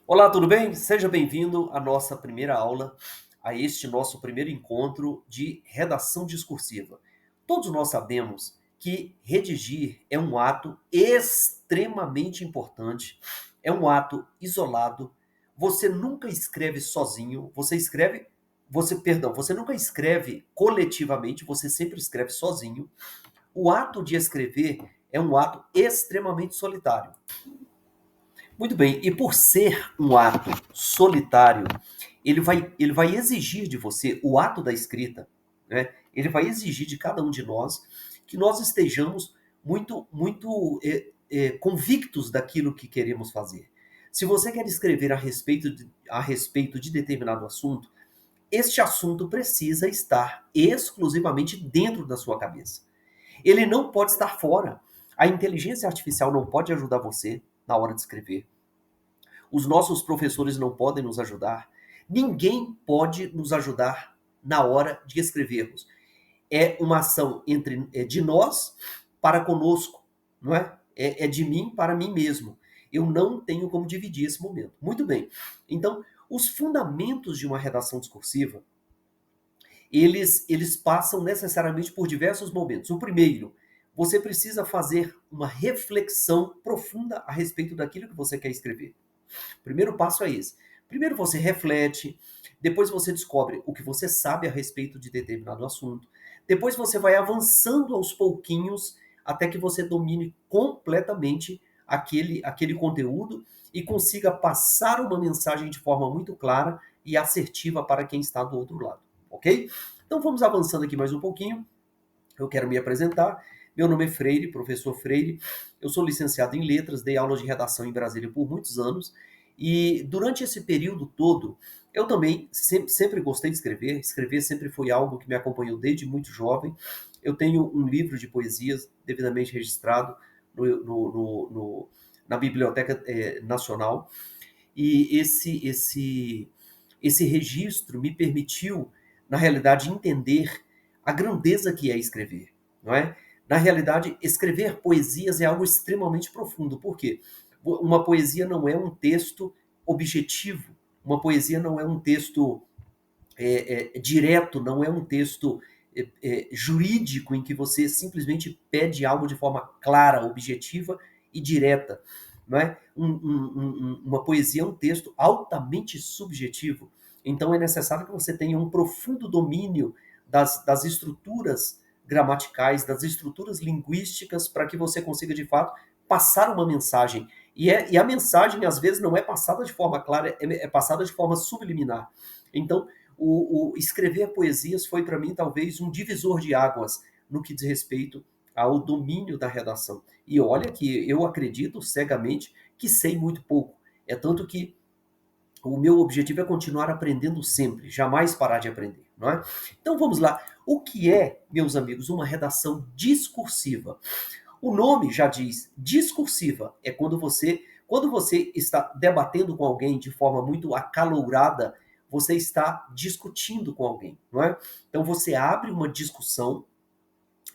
Olá, tudo bem? Seja bem-vindo à nossa primeira aula, a este nosso primeiro encontro de redação discursiva. Todos nós sabemos que redigir é um ato extremamente importante, é um ato isolado. Você nunca escreve sozinho, você nunca escreve coletivamente, você sempre escreve sozinho. O ato de escrever é um ato extremamente solitário. Muito bem, e por ser um ato solitário, ele vai exigir de você, o ato da escrita, né? Ele vai exigir de cada um de nós que nós estejamos muito convictos daquilo que queremos fazer. Se você quer escrever a respeito de determinado assunto, este assunto precisa estar exclusivamente dentro da sua cabeça. Ele não pode estar fora. A inteligência artificial não pode ajudar você na hora de escrever. Os nossos professores não podem nos ajudar. Ninguém pode nos ajudar na hora de escrevermos. É uma ação de nós para conosco, não é? É de mim para mim mesmo. Eu não tenho como dividir esse momento. Muito bem. Então, os fundamentos de uma redação discursiva, eles passam necessariamente por diversos momentos. O primeiro, você precisa fazer uma reflexão profunda a respeito daquilo que você quer escrever. O primeiro passo é esse. Primeiro você reflete, depois você descobre o que você sabe a respeito de determinado assunto. Depois você vai avançando aos pouquinhos até que você domine completamente aquele conteúdo e consiga passar uma mensagem de forma muito clara e assertiva para quem está do outro lado, ok? Então vamos avançando aqui mais um pouquinho. Eu quero me apresentar. Meu nome é Freire, professor Freire. Eu sou licenciado em letras, dei aula de redação em Brasília por muitos anos. E durante esse período todo, eu também sempre gostei de escrever. Escrever sempre foi algo que me acompanhou desde muito jovem. Eu tenho um livro de poesias devidamente registrado na Biblioteca Nacional. E esse registro me permitiu, na realidade, entender a grandeza que é escrever, não é? Na realidade, escrever poesias é algo extremamente profundo. Por quê? Uma poesia não é um texto objetivo, uma poesia não é um texto direto, não é um texto jurídico em que você simplesmente pede algo de forma clara, objetiva e direta. Não é? Uma poesia é um texto altamente subjetivo. Então é necessário que você tenha um profundo domínio das estruturas gramaticais, das estruturas linguísticas, para que você consiga, de fato, passar uma mensagem. E a mensagem, às vezes, não é passada de forma clara, é passada de forma subliminar. Então, o escrever poesias foi para mim talvez um divisor de águas no que diz respeito ao domínio da redação. E olha que eu acredito cegamente que sei muito pouco. É tanto que o meu objetivo é continuar aprendendo sempre, jamais parar de aprender, não é? Então vamos lá. O que é, meus amigos, uma redação discursiva? O nome já diz, discursiva é quando você está debatendo com alguém de forma muito acalorada, você está discutindo com alguém, não é? Então você abre uma discussão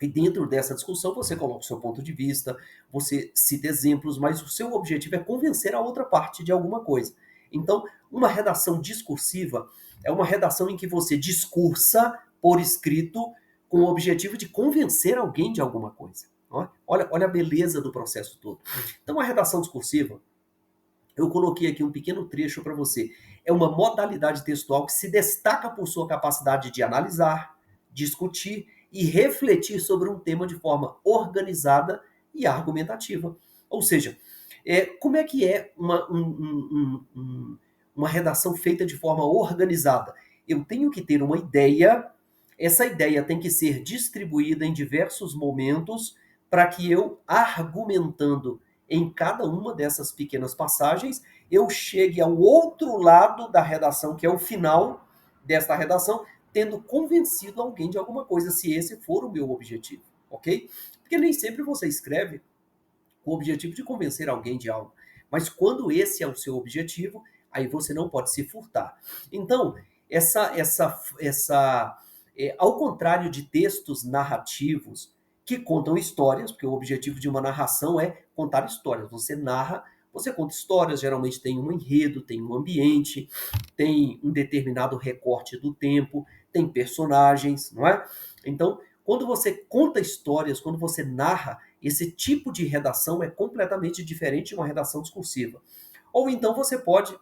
e dentro dessa discussão você coloca o seu ponto de vista, você cita exemplos, mas o seu objetivo é convencer a outra parte de alguma coisa. Então, uma redação discursiva é uma redação em que você discursa por escrito com o objetivo de convencer alguém de alguma coisa. Não é? Olha a beleza do processo todo. Então, a redação discursiva, eu coloquei aqui um pequeno trecho para você. É uma modalidade textual que se destaca por sua capacidade de analisar, discutir e refletir sobre um tema de forma organizada e argumentativa. Ou seja, como é que é uma redação feita de forma organizada? Eu tenho que ter uma ideia, essa ideia tem que ser distribuída em diversos momentos para que eu, argumentando em cada uma dessas pequenas passagens, eu chegue ao outro lado da redação, que é o final desta redação, tendo convencido alguém de alguma coisa, se esse for o meu objetivo, ok? Porque nem sempre você escreve com o objetivo de convencer alguém de algo, mas quando esse é o seu objetivo, aí você não pode se furtar. Então, ao contrário de textos narrativos que contam histórias, porque o objetivo de uma narração é contar histórias. Você narra Você conta histórias, geralmente tem um enredo, tem um ambiente, tem um determinado recorte do tempo, tem personagens, não é? Então, quando você conta histórias, quando você narra, esse tipo de redação é completamente diferente de uma redação discursiva. Ou então você pode,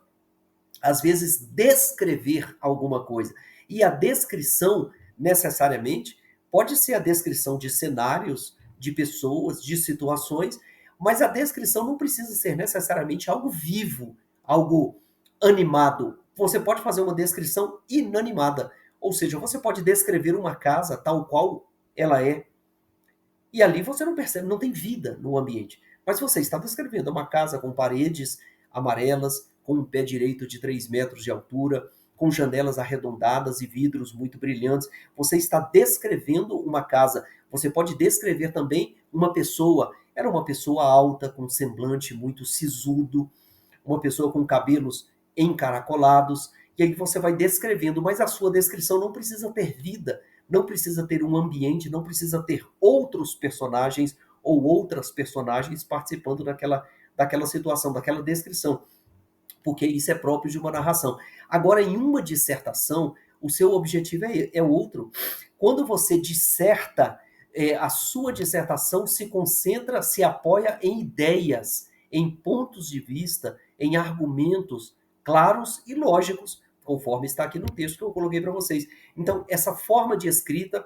às vezes, descrever alguma coisa. E a descrição, necessariamente, pode ser a descrição de cenários, de pessoas, de situações, mas a descrição não precisa ser necessariamente algo vivo, algo animado. Você pode fazer uma descrição inanimada, ou seja, você pode descrever uma casa tal qual ela é, e ali você não percebe, não tem vida no ambiente. Mas você está descrevendo uma casa com paredes amarelas, com um pé direito de 3 metros de altura, com janelas arredondadas e vidros muito brilhantes. Você está descrevendo uma casa. Você pode descrever também uma pessoa. Era uma pessoa alta, com um semblante muito sisudo, uma pessoa com cabelos encaracolados, e aí você vai descrevendo, mas a sua descrição não precisa ter vida, não precisa ter um ambiente, não precisa ter outros personagens ou outras personagens participando daquela situação, daquela descrição, porque isso é próprio de uma narração. Agora, em uma dissertação, o seu objetivo é outro. Quando você disserta, a sua dissertação se concentra, se apoia em ideias, em pontos de vista, em argumentos claros e lógicos, conforme está aqui no texto que eu coloquei para vocês. Então, essa forma de escrita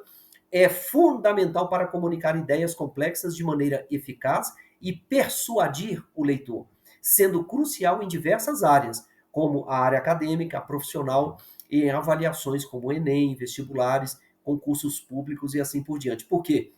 é fundamental para comunicar ideias complexas de maneira eficaz e persuadir o leitor, sendo crucial em diversas áreas, como a área acadêmica, a profissional e em avaliações como o Enem, vestibulares, concursos públicos e assim por diante. Por quê?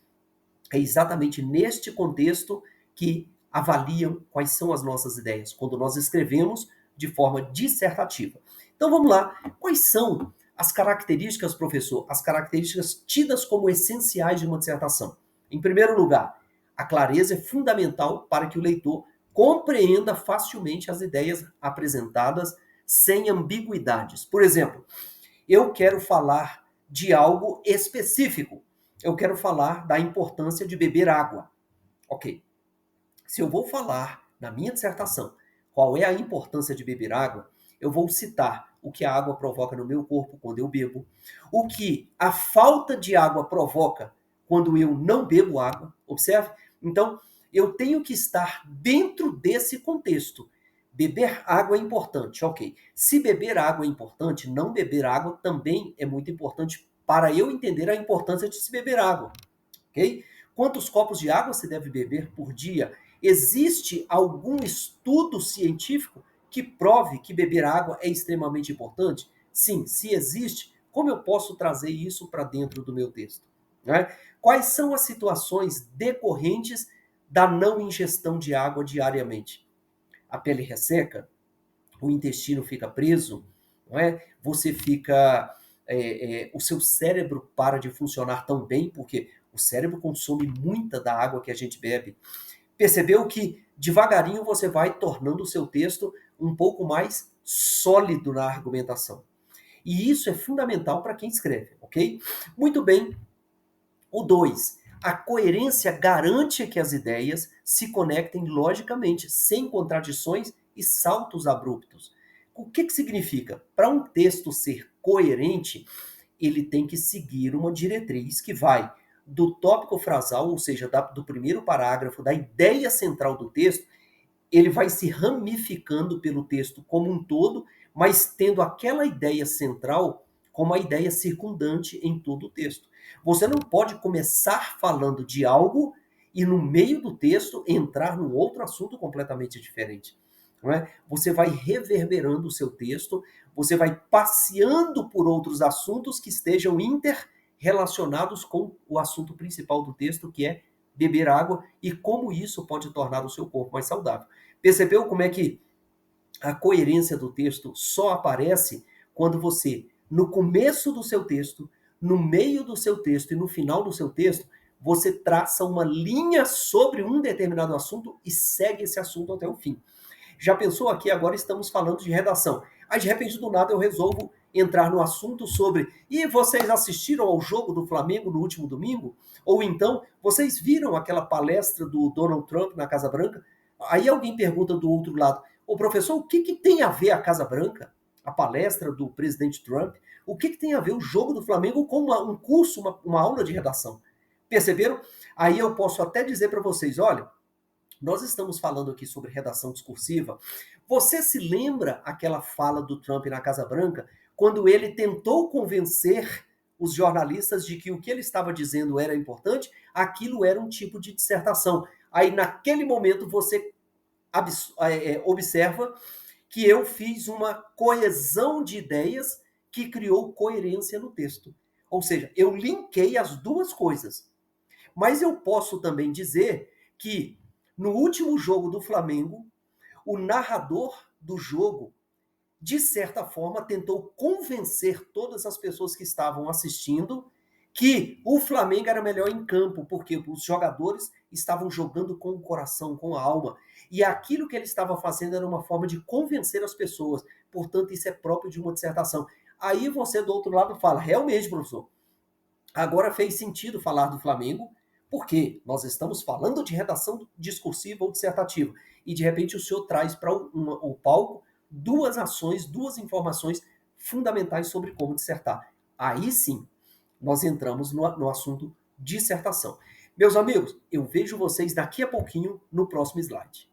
É exatamente neste contexto que avaliam quais são as nossas ideias, quando nós escrevemos de forma dissertativa. Então vamos lá, quais são as características, professor, as características tidas como essenciais de uma dissertação? Em primeiro lugar, a clareza é fundamental para que o leitor compreenda facilmente as ideias apresentadas sem ambiguidades. Por exemplo, eu quero falar de algo específico. Eu quero falar da importância de beber água. Ok. Se eu vou falar na minha dissertação qual é a importância de beber água, eu vou citar o que a água provoca no meu corpo quando eu bebo, o que a falta de água provoca quando eu não bebo água. Observe? Então, eu tenho que estar dentro desse contexto. Beber água é importante, ok. Se beber água é importante, não beber água também é muito importante para eu entender a importância de se beber água, ok? Quantos copos de água se deve beber por dia? Existe algum estudo científico que prove que beber água é extremamente importante? Sim, se existe, como eu posso trazer isso para dentro do meu texto? Né? Quais são as situações decorrentes da não ingestão de água diariamente? A pele resseca, o intestino fica preso, não é? Você fica, o seu cérebro para de funcionar tão bem, porque o cérebro consome muita da água que a gente bebe. Percebeu que devagarinho você vai tornando o seu texto um pouco mais sólido na argumentação. E isso é fundamental para quem escreve, ok? Muito bem. O 2. A coerência garante que as ideias se conectem logicamente, sem contradições e saltos abruptos. O que significa? Para um texto ser coerente, ele tem que seguir uma diretriz que vai do tópico frasal, ou seja, do primeiro parágrafo, da ideia central do texto, ele vai se ramificando pelo texto como um todo, mas tendo aquela ideia central como a ideia circundante em todo o texto. Você não pode começar falando de algo e no meio do texto entrar num outro assunto completamente diferente. Não é? Você vai reverberando o seu texto, você vai passeando por outros assuntos que estejam interrelacionados com o assunto principal do texto, que é beber água e como isso pode tornar o seu corpo mais saudável. Percebeu como é que a coerência do texto só aparece quando você, no começo do seu texto, no meio do seu texto e no final do seu texto, você traça uma linha sobre um determinado assunto e segue esse assunto até o fim. Já pensou aqui, agora estamos falando de redação. Aí, de repente, do nada, eu resolvo entrar no assunto sobre e vocês assistiram ao jogo do Flamengo no último domingo? Ou então, vocês viram aquela palestra do Donald Trump na Casa Branca? Aí alguém pergunta do outro lado, ô professor, o que, que tem a ver a Casa Branca, a palestra do presidente Trump, o que, que tem a ver o jogo do Flamengo com um curso, uma aula de redação? Perceberam? Aí eu posso até dizer para vocês, olha, nós estamos falando aqui sobre redação discursiva. Você se lembra aquela fala do Trump na Casa Branca, quando ele tentou convencer os jornalistas de que o que ele estava dizendo era importante? Aquilo era um tipo de dissertação. Aí, naquele momento, você observa que eu fiz uma coesão de ideias que criou coerência no texto. Ou seja, eu linkei as duas coisas. Mas eu posso também dizer que no último jogo do Flamengo, o narrador do jogo, de certa forma, tentou convencer todas as pessoas que estavam assistindo que o Flamengo era melhor em campo, porque os jogadores estavam jogando com o coração, com a alma. E aquilo que ele estava fazendo era uma forma de convencer as pessoas. Portanto, isso é próprio de uma dissertação. Aí você, do outro lado, fala: realmente, professor, agora fez sentido falar do Flamengo, porque nós estamos falando de redação discursiva ou dissertativa. E de repente o senhor traz para o palco duas ações, duas informações fundamentais sobre como dissertar. Aí sim, nós entramos no assunto dissertação. Meus amigos, eu vejo vocês daqui a pouquinho no próximo slide.